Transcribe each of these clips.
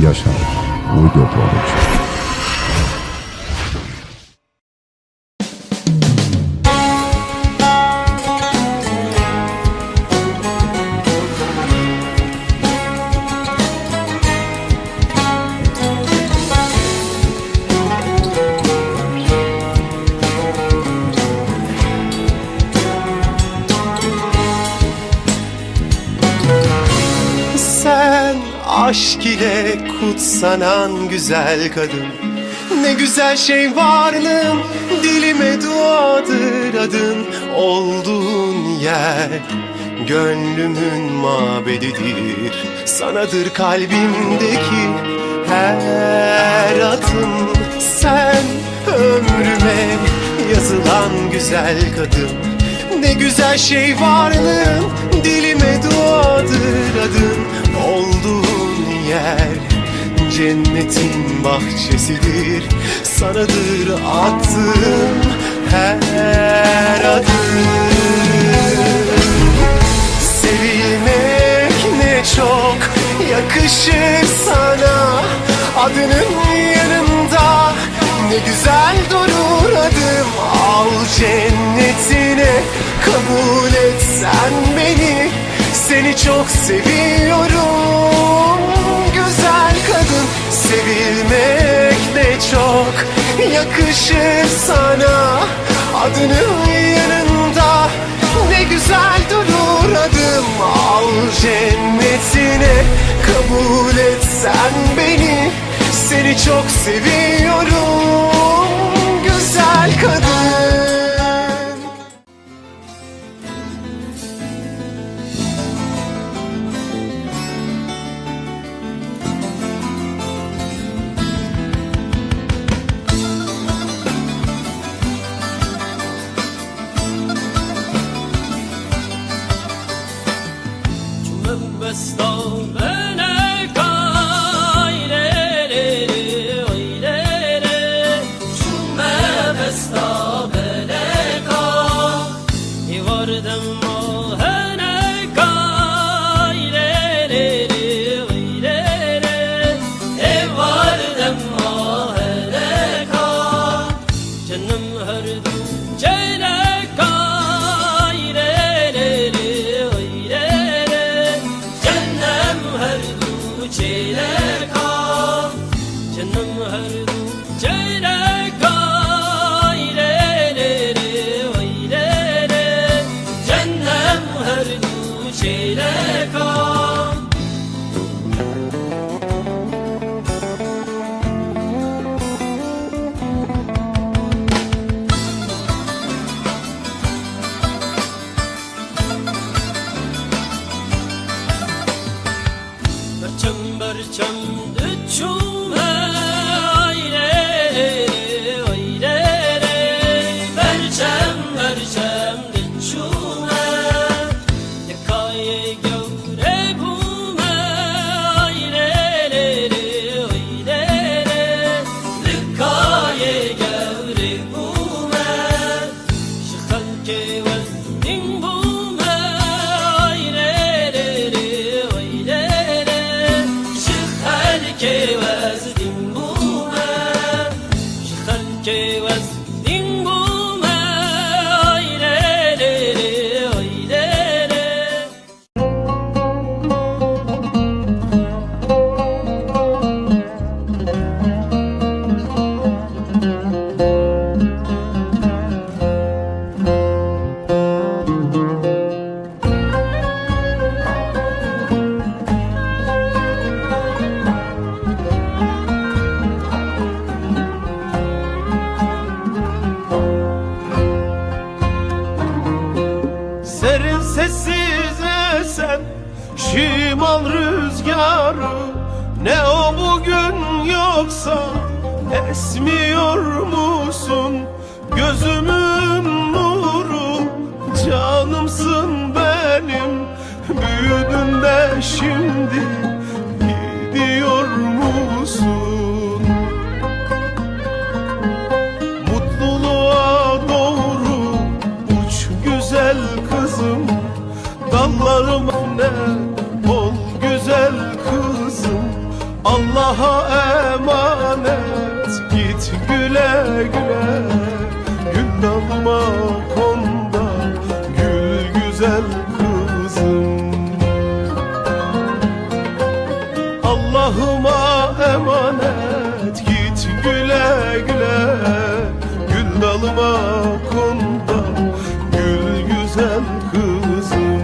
Yaşar Audio Production. Sen aşk ile kutsanan güzel kadın. Ne güzel şey varlığın, dilime duadır adın. Olduğun yer gönlümün mabedidir. Sanadır kalbimdeki her adım. Sen ömrüme yazılan güzel kadın. Ne güzel şey varlığın, dilime duadır adın. Olduğun yer cennetin bahçesidir. Sanadır attığım her adım. Sevilmek ne çok yakışır sana. Adının yanında ne güzel durur adım. Al cennetine kabul et sen beni. Seni çok seviyorum güzel kadın. Sevilmek ne çok yakışır sana. Adının yanında ne güzel durur adım. Al cennetine kabul et sen beni. Seni çok seviyorum güzel kadın. Besta Serin sessiz esen şimal rüzgarı. Ne o bugün yoksa esmiyor musun? Gözümün nuru, canımsın benim. Büyüdün de şimdi gidiyor musun? Mutluluğa doğru uç güzel kızım. Dallarım ne ol güzel kızım. Allah Allah'a emanet, git güle güle. Gül dalma konda, gül güzel kızım. Allah'ıma emanet, git güle güle. Gül dalıma konda, gül güzel kızım.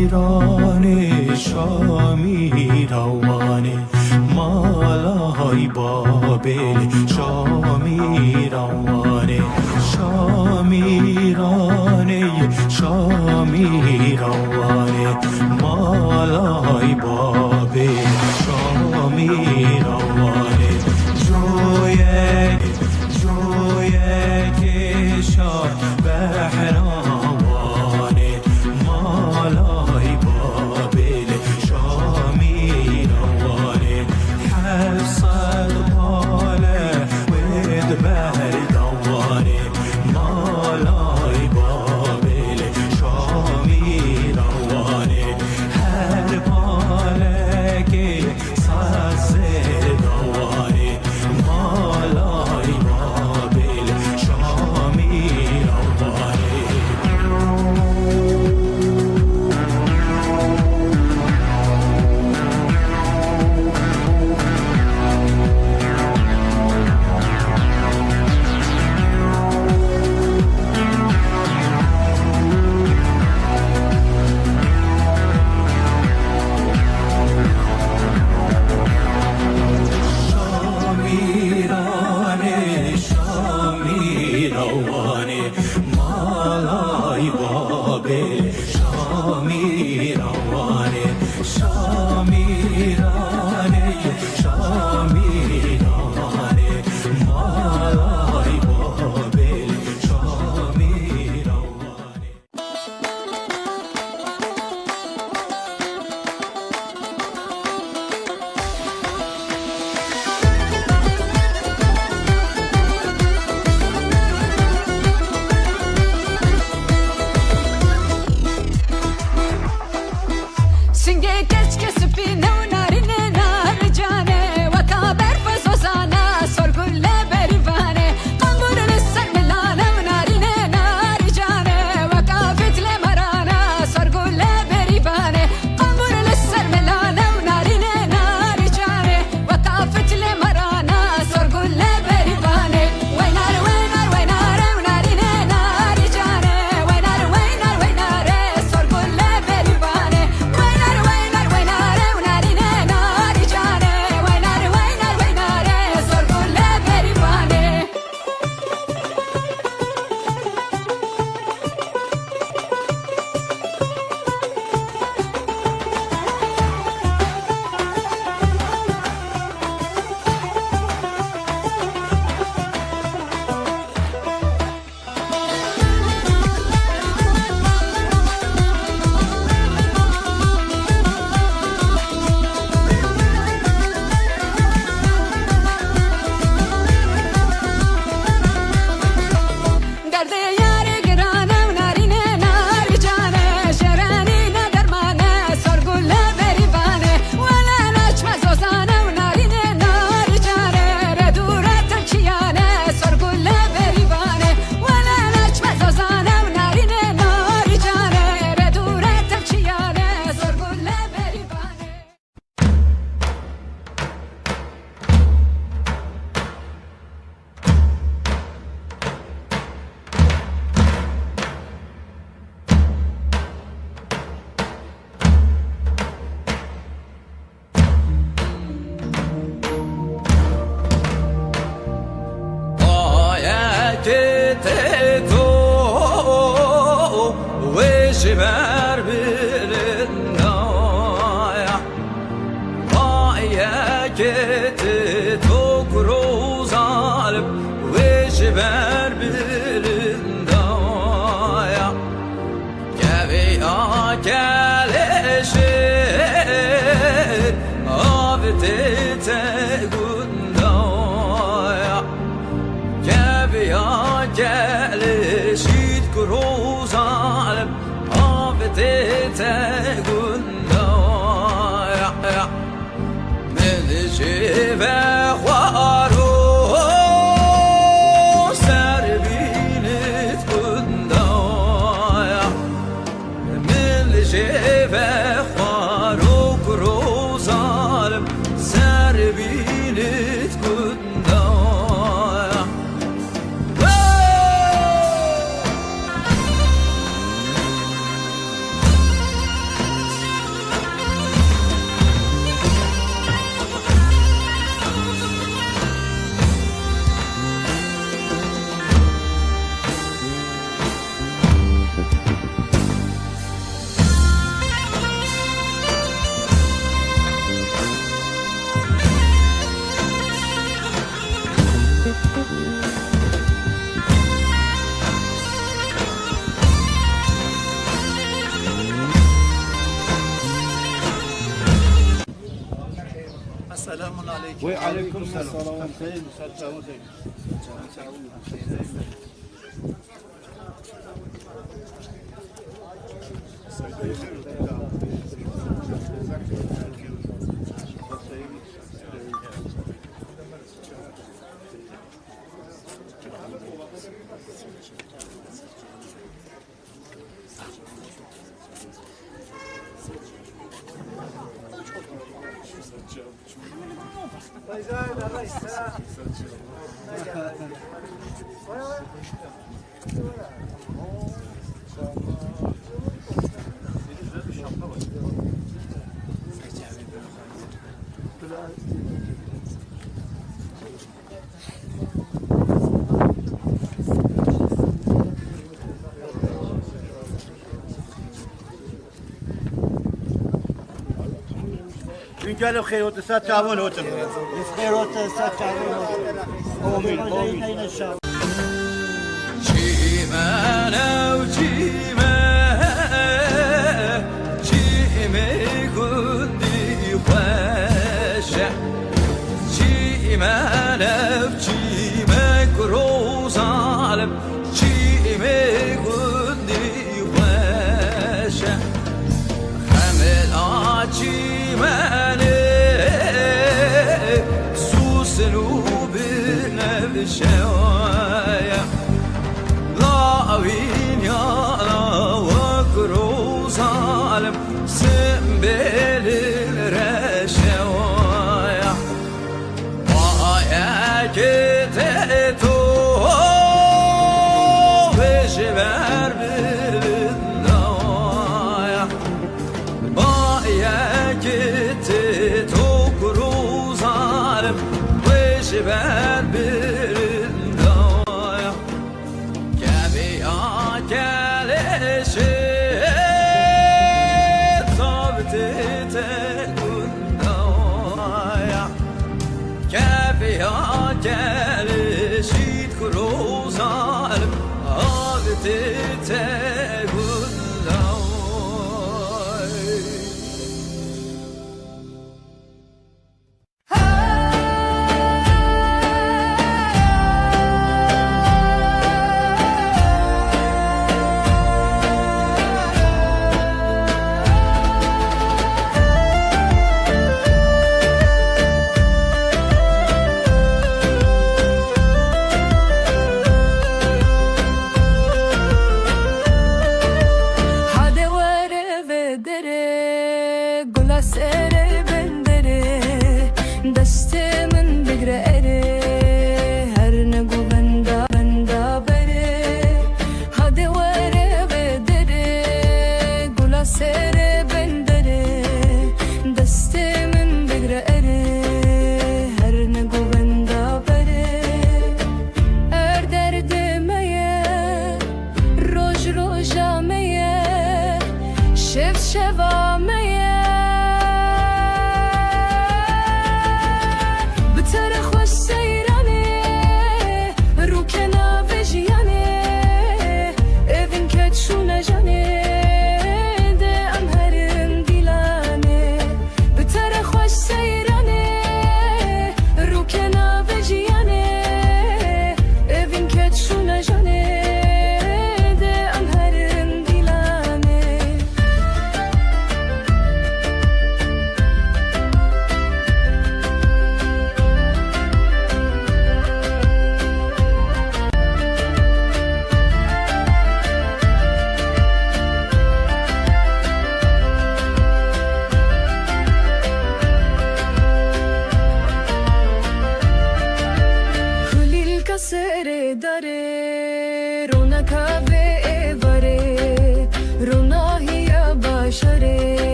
Şamirane, şamiravane, malay babel, şamiravane, şamirane, şamiravane, malay babel, şamiravane, joye, joye keşa behravane, malay babel, şamiravane, hafsad bale, ved berdavane, malay babel, şamiravane, her bale ke saz gitti tok rozalip Veşber birindaya Gevi akeleşir Avdi tegundaya Gevi akeleşir rozalip Avdi tegundaya Melişi ve xwaro serbinit kundaya Melişi ve xwaro kurozalim serbinit kundaya وعليكم السلام. قالوا خير وتسات تعاون وتم خير وتسات تعاون آمين آمين إن شاء الله Çimen ev çime gundi xweşe Çimen ev çime grozalim çime gundi xweşe Xemel a çimeni susnu binevşeya Lavin ya vakru zalim Simbelir reşevaya Vaya gete to Veşver birindaya Vaya gete to kuru zalim Veşver birindaya Gelişir Tabti tegundaya Kefiya gelişir kuruzalim Abdi tegundaya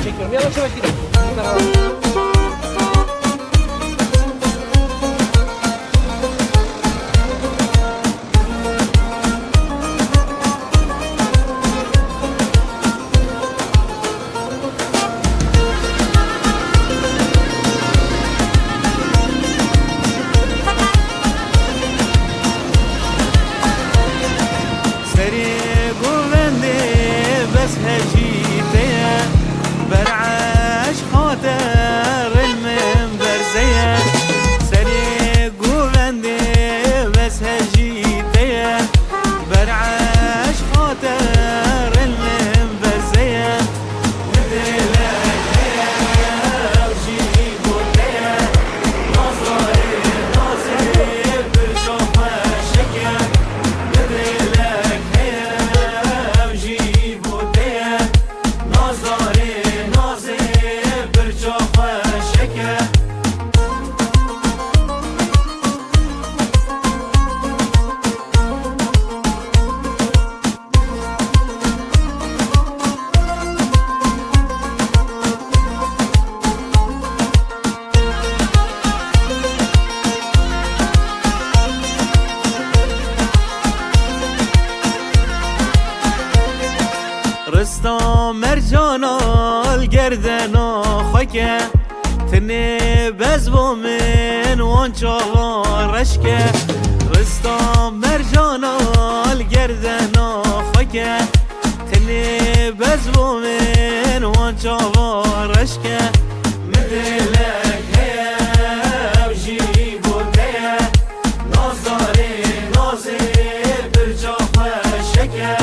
çekiyorum. Yavaş yavaş gidelim. سري قوندي بس هجيتيا برعاش خاطر المنبر زيا سري قوندي بس هجيتيا برعاش خاطر المنبر زيا مثلك يا وجيبو تيا نظري نظري بشوفه شكا مثلك يا وجيبو تيا نظري نظري بشوفه شكا رستم مرجانا الگردنا خاکه تنی بزبو من وانچا رشکه رستم مرجانا الگردنا خاکه تنی بزبو من وانچا رشکه مثلك هيا وجيبو تيا نظري نظري برجوفه شكا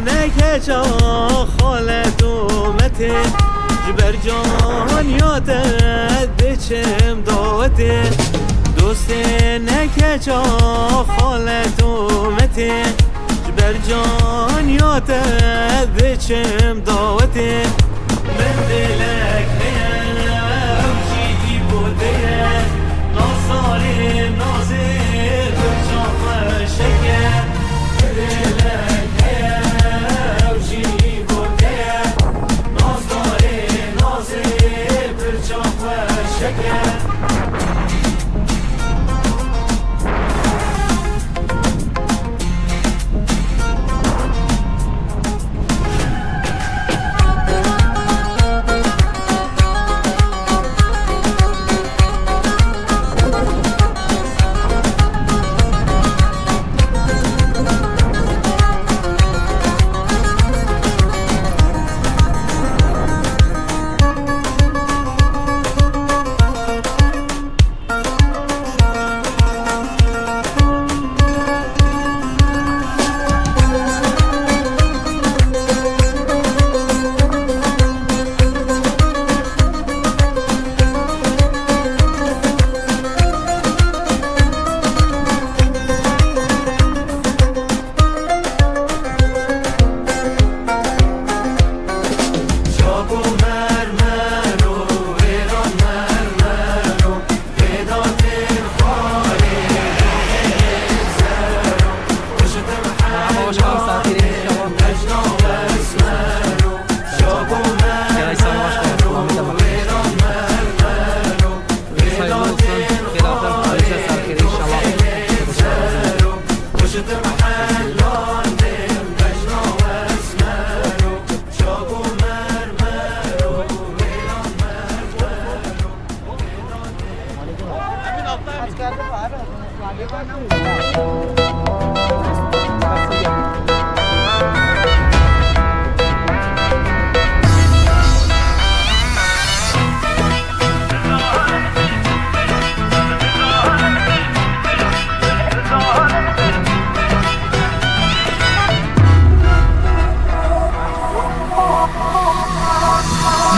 نکچا خالت اومته جبر جان یادت بچم داوته دوست نکچا خالت اومته جبر جان یادت بچم داوته من دلک هیا وجیدی بوده نازاری نازی برجام شکر دلک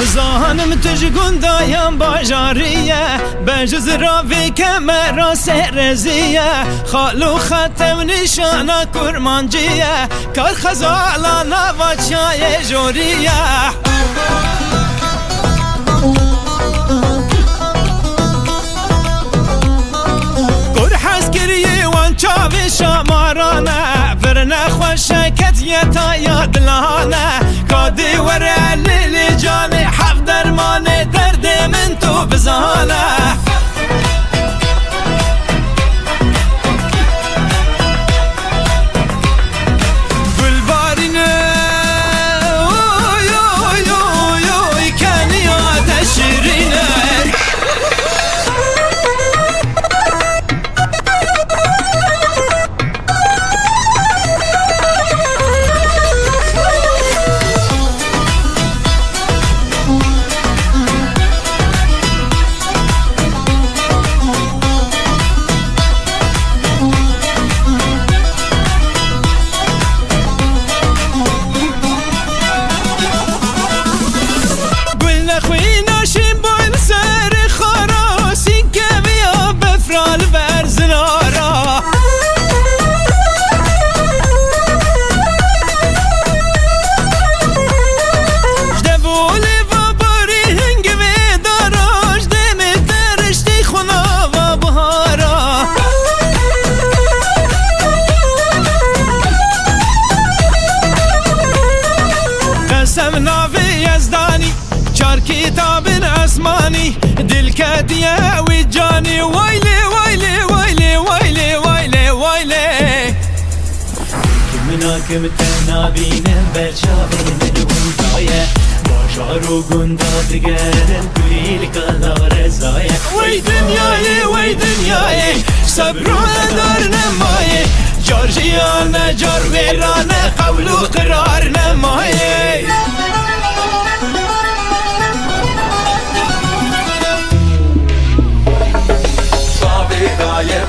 زانم تجگون دایم باجاریه بجز راوی کمرا سرزیه خالو ختم نشانا کرمانجیه کار خزالانا و چای جوریه چاوی شمارانه فرنه خوشکت یتا یادلانه کادی وره لیلی جانی حق درمان درد من تو بزانه گلبارینه اوی اوی اوی اوی کنیات شیرینه كتاب اسماني دل كادية وجاني ويلي ويلي ويلي ويلي ويلي ويلي كمناكم تنابين برشابين من غنداية باشارو غندا دقرن كليل كلا رزاية وي دنياي وي دنياي صبرو دار نماي جارجيانا جار ويرانا قولو قرار نماي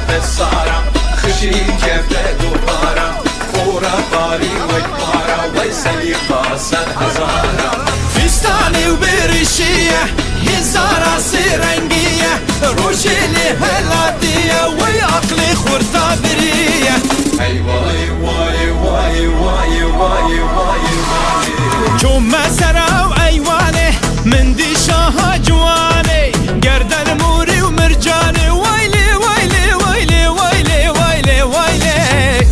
بسارم خشي كيف دوبارم فورا باري ويكبارا ويسلي قاسد هزارا فستاني وبرشية هزارا سرنجية روشي لي هلاتية ويعقلي خورتا برية اي واي واي واي واي واي واي واي جوم مسرا وايواني من دي شاها جواني گردن موري ومرجاني ويلي ويلي ويلي ويلي ويلي ويلي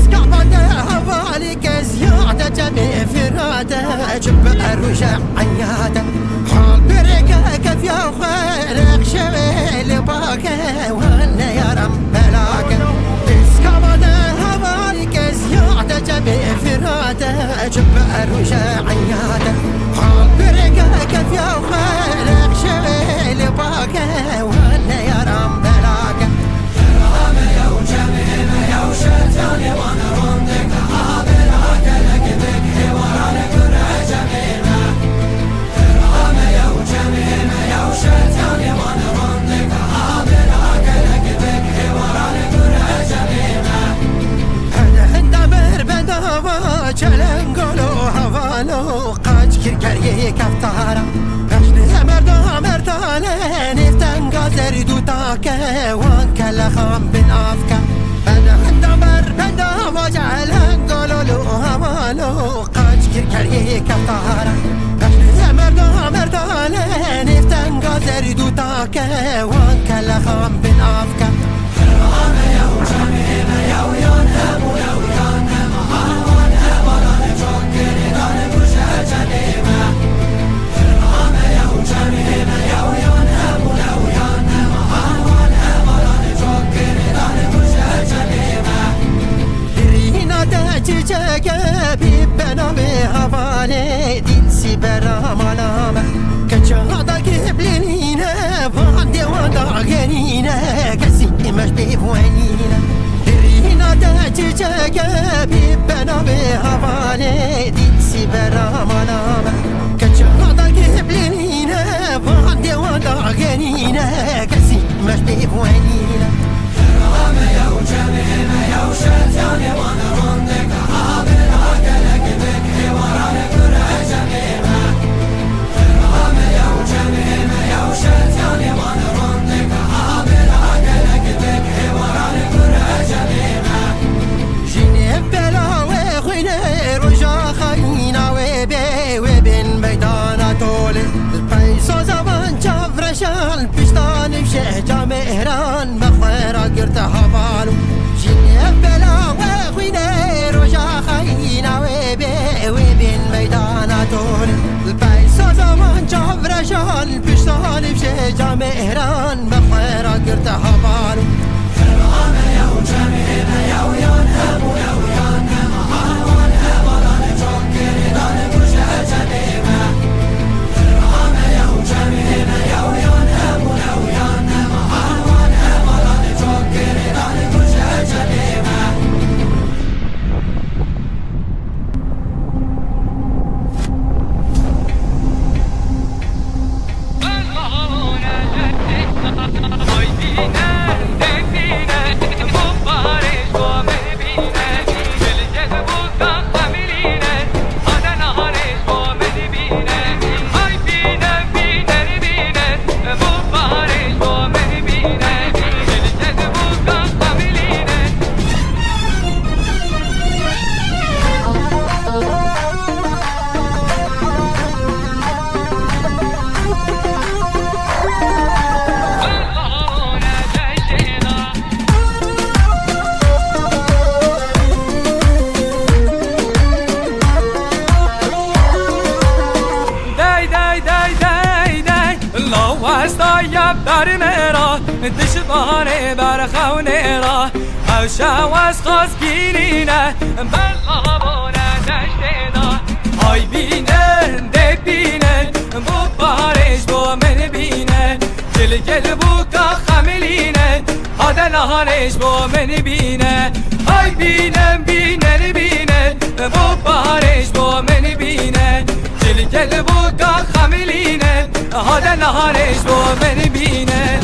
سكعبة هواليك زيادة جميع فرادة جب الرجع عنيادة حال برقة كيف يا خيرك شويل باقة وانا يا رب بلاقة سكعبة هواليك زيادة جميع فرادة جب الرجع عنيادة حال برقة كيف يا خيرك شويل باقة وانا يا رب بلاقة رامي يا وجميل يا وشتاني وانا رندك عابرك لك بك ورانك الرجع جميلة رامي يا وجميل يا وشتاني وانا رندك عابرك لك بك ورانك الرجع جميلة هند بربداوا چلنگولو هوالو قاج کرکری کفتارا قشن مردانه نفتن گازر دوتاکه وان کل خام بن آفکه هند بربداوا چلنگولو هوالو قاج کرکری کفتارا قشن مردانه نفتن گازر دوتاکه وان کل خام بن آفکه رامه یا جمیل یا ویان همو یا ویان محاوان هباران چوکری دان گوشه جلیمه رامه یا جمیل یا ویان همو یا ویان محاوان هباران چوکری دان گوشه جلیمه رینا دچچک بیبنام حواله دل سی برامانامه کچادا گبلینه وان دیواندا گنینه کسی مش بیوانینه رینا دچچک بیبنام حواله دل سی برامانامه کچادا گبلینه وان دیواندا گنینه کسی مش بيبوانينا جيني بلا وخينا رجا خينا وبي وبين ميدانا طولي القيسو زمان جفرشان بشتان بشهجة مهران بخيرا قرتها بالو جيني بلا وخينا رجا خينا وبي وبين ميدانا طولي القيسو زمان جفرشان بشتان بشهجة مهران بخيرا قرتها بالو دشبانه برخونه را اوشا واس خاص گیرینه بلغابونه دشتینا آی بینه ده بینه بو بارش بو من بینه گل گل بو کا خملینه هاده نهانش بو من بینه آی بینه بینه بینه بو بارش بو من بینه گل گل بو کا خملینه هاده نهانش بو من بینه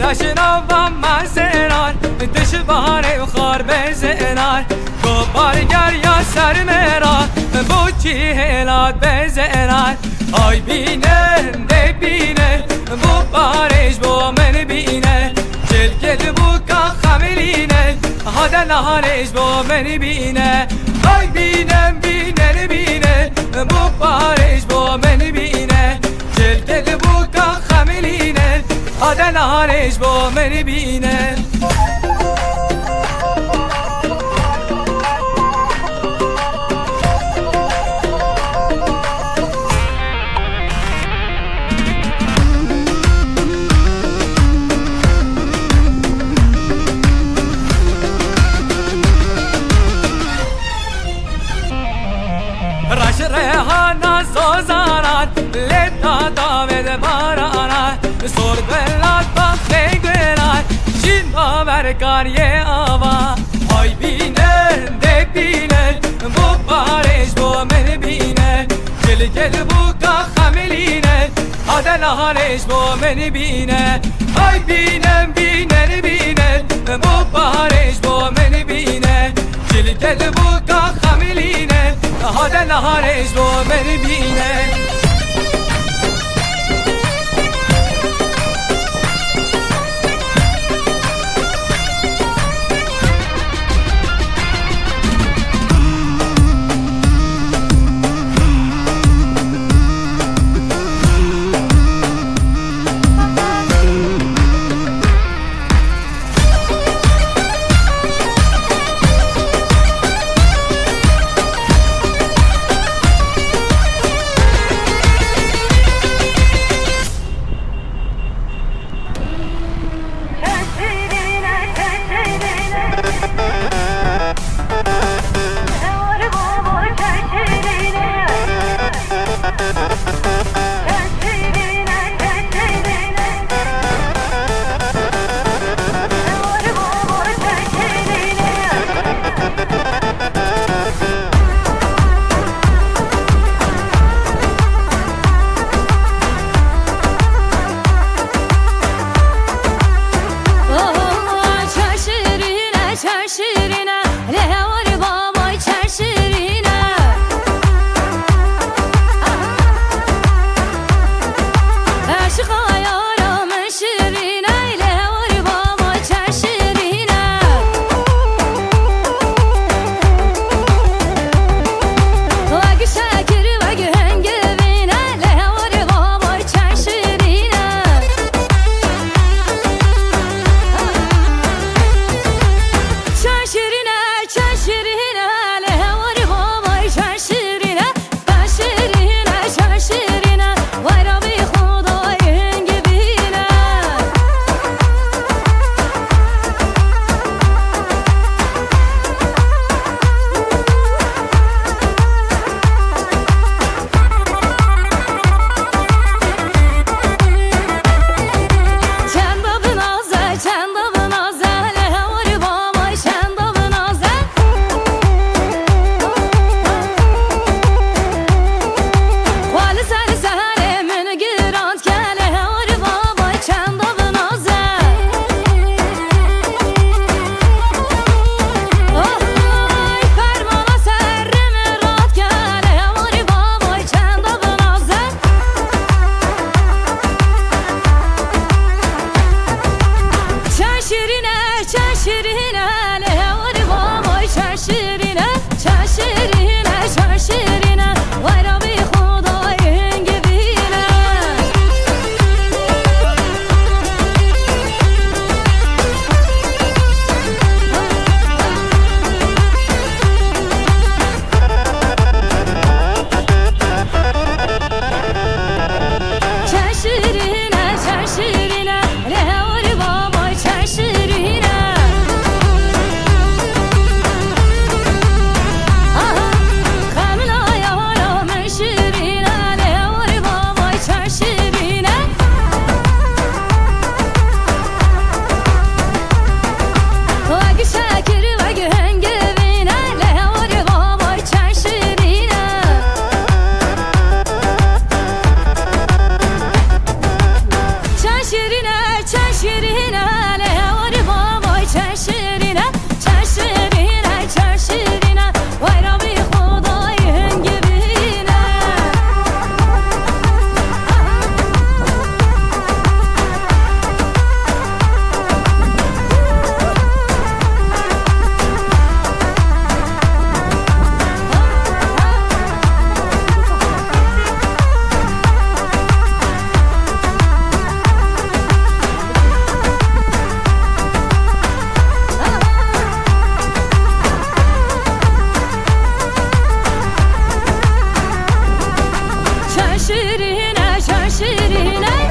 رشنا و مزنان دشبانه و خار بزنان گوبارگر یا سر مرا بوچی هلات بزنان آی بینه ده بینه بو بارش بو من بینه گل گل بو کا خملینه هاده نهانش بو من بینه آی بینه بینه بینه بو بارش بو من بینه گل گل بو کا خملینه هاده نهانش بو من بینه رش ریحانا سوزانات لیتا داوید بارانات سور بلات بخلی گلات شین باور کاریه آوا آی بینه ده بینه بو بارش بو من بینه گل گل بو کا خملینه هاده نهانش بو من بینه آی بینه بینه بینه بو بارش بو من بینه گل گل بو کا خملینه هاده نهانش بو من بینه şaşırına şaşırına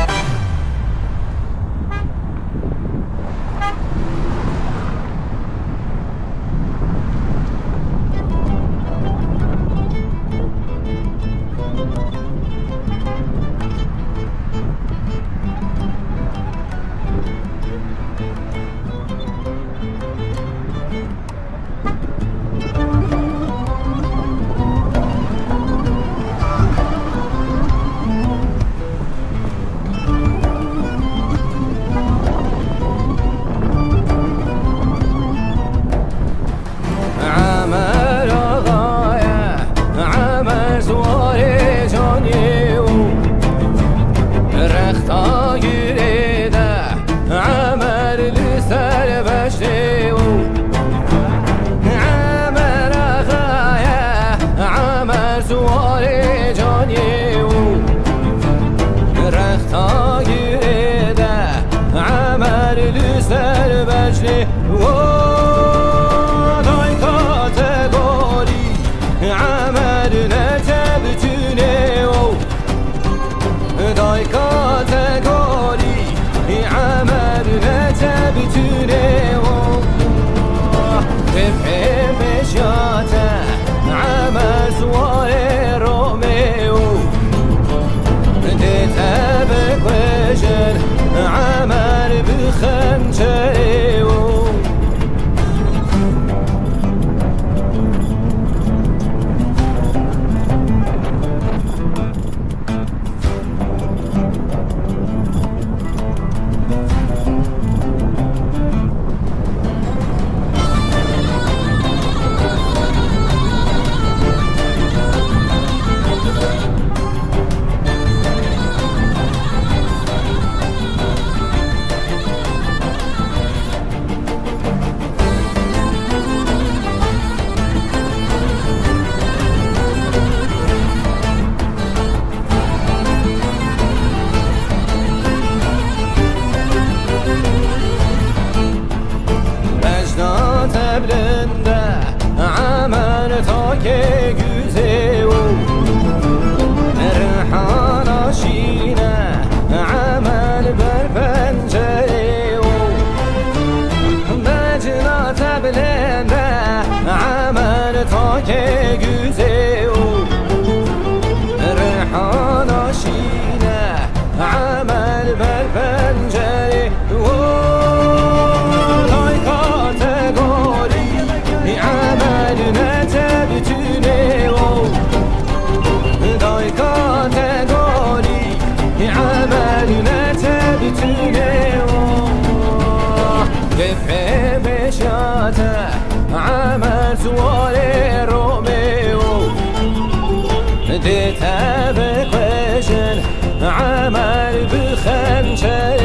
عمل بخنجري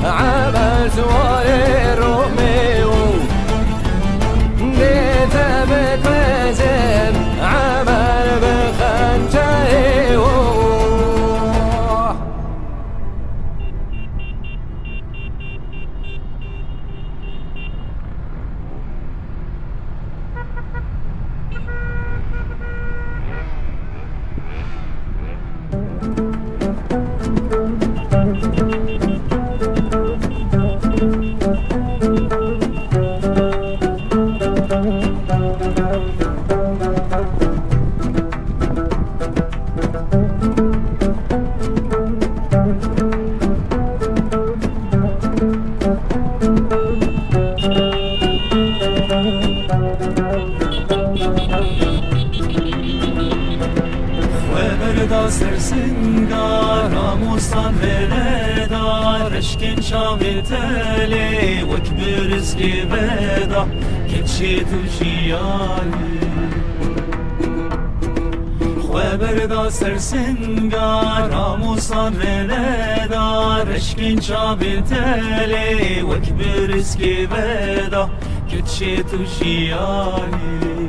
عمل زوار روميو ديت بكوزن عمل بردا سرسنگار موسان بردار اشکن شاوی تلی وک برزگی بدا کچی تو جیانی خواه بردا سرسنگار موسان بردار اشکن شاوی تلی وک برزگی بدا کچی تو جیانی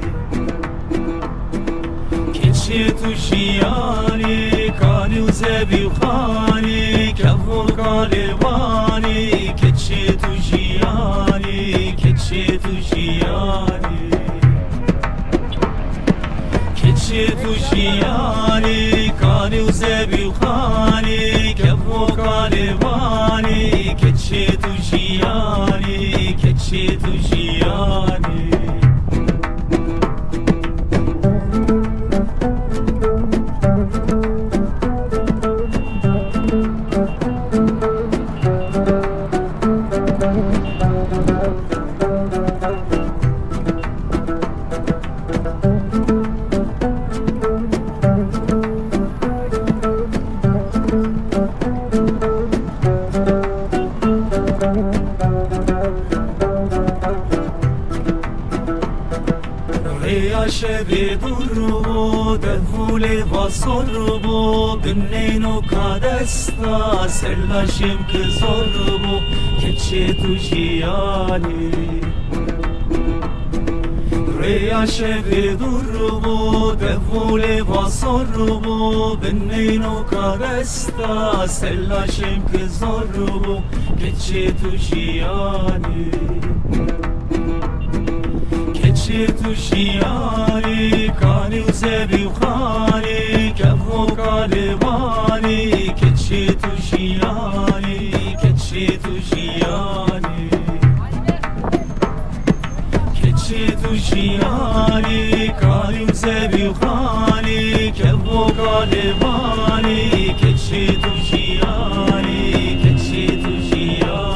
کچی تو جیانی کانی و زبی و خانی کفو کالیوانی کچی تو جیانی کچی تو جیانی کچی تو جیانی کانی و زبی و خانی کفو کالیوانی کچی تو جیانی کچی تو جیانی شبی درو دفولی و سربو بنینو کادستا سرلاشیم که زربو کچی تو جیانی ریا شبی درو دفولی و سربو بنینو کادستا سرلاشیم که زربو کچی تو جیانی کچی تو جیانی کانی و زبی و خانی کفو کالیوانی کچی تو جیانی کچی تو جیانی کچی تو جیانی کانی و زبی و خانی کفو کالیوانی کچی تو جیانی کچی تو جیانی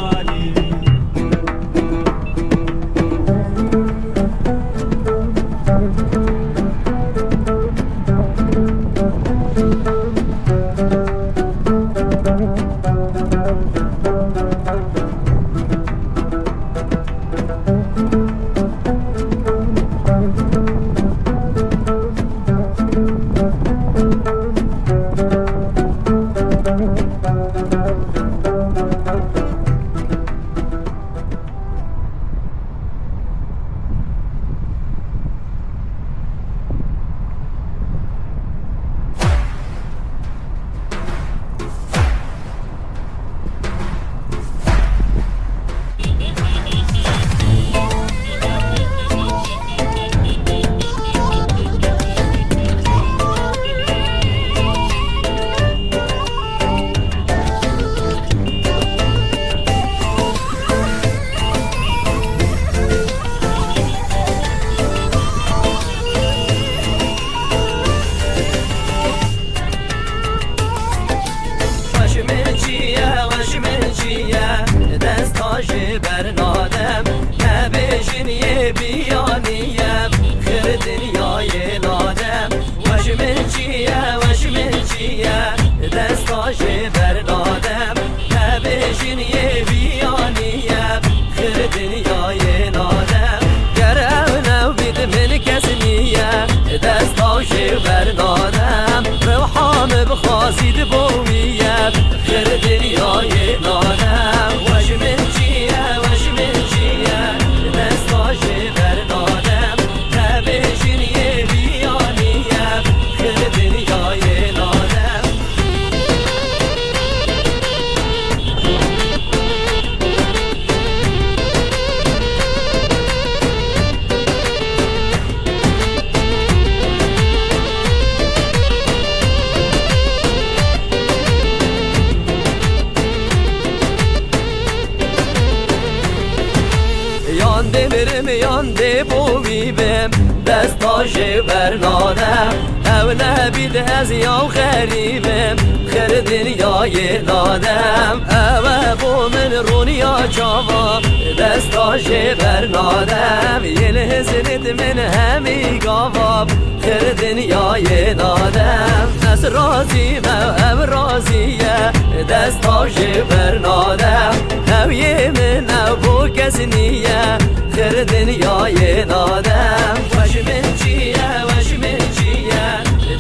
یانده بوی بم دستاش برنادم او نبید از یاو خریبم خر دنیای دادم او بو من رونیا چاوا دستاش برنادم یل حسنت من همی گاواب خر دنیای دادم از رازی ما رازیه دستا جبر نادم هوی من ابو کس نیه خیر دنیای نادم وش من چیه وش من چیه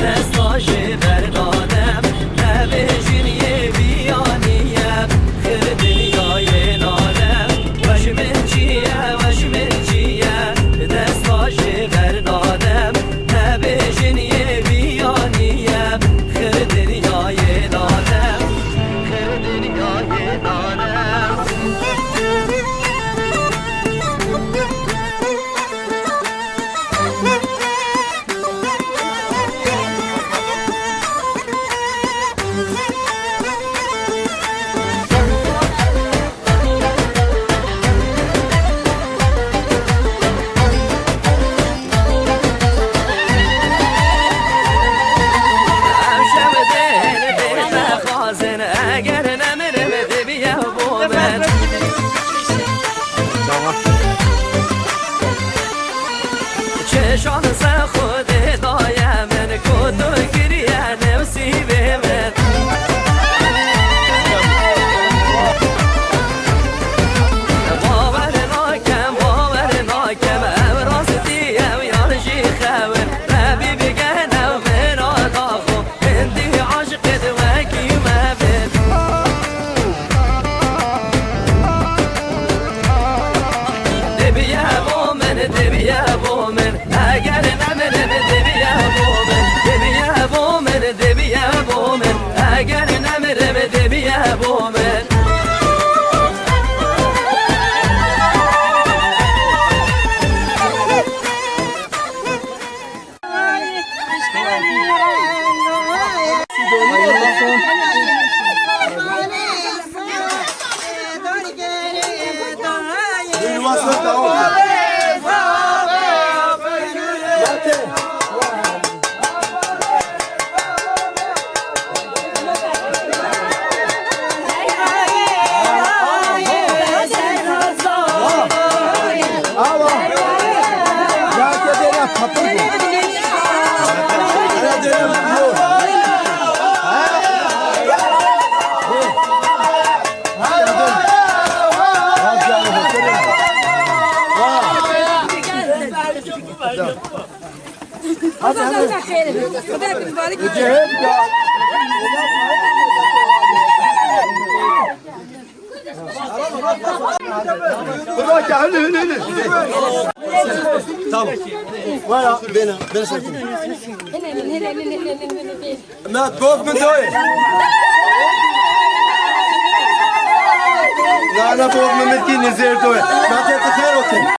دستا جبر نادم همه جنیه بیانیه خیر دنیای نادم وش من چیه وش من چیه دستا جبر نادم همه جنیه بیانیه خیر دنیای نادم خیر دنیای نادم چشان سر خود دایم من کدو گریه نفسی به من باور ناکم امراستی ام یارشی خور ربی بگنم من آداخو هندی عاشق دوکی مبید دبیه بو من اگر نمنم دبیه بو من اگر نمرم دبیه بو من Tamam. Valla beni sakın. ما تقف من دوي لا انا فوق من مدينة زير دوي ما تتخيل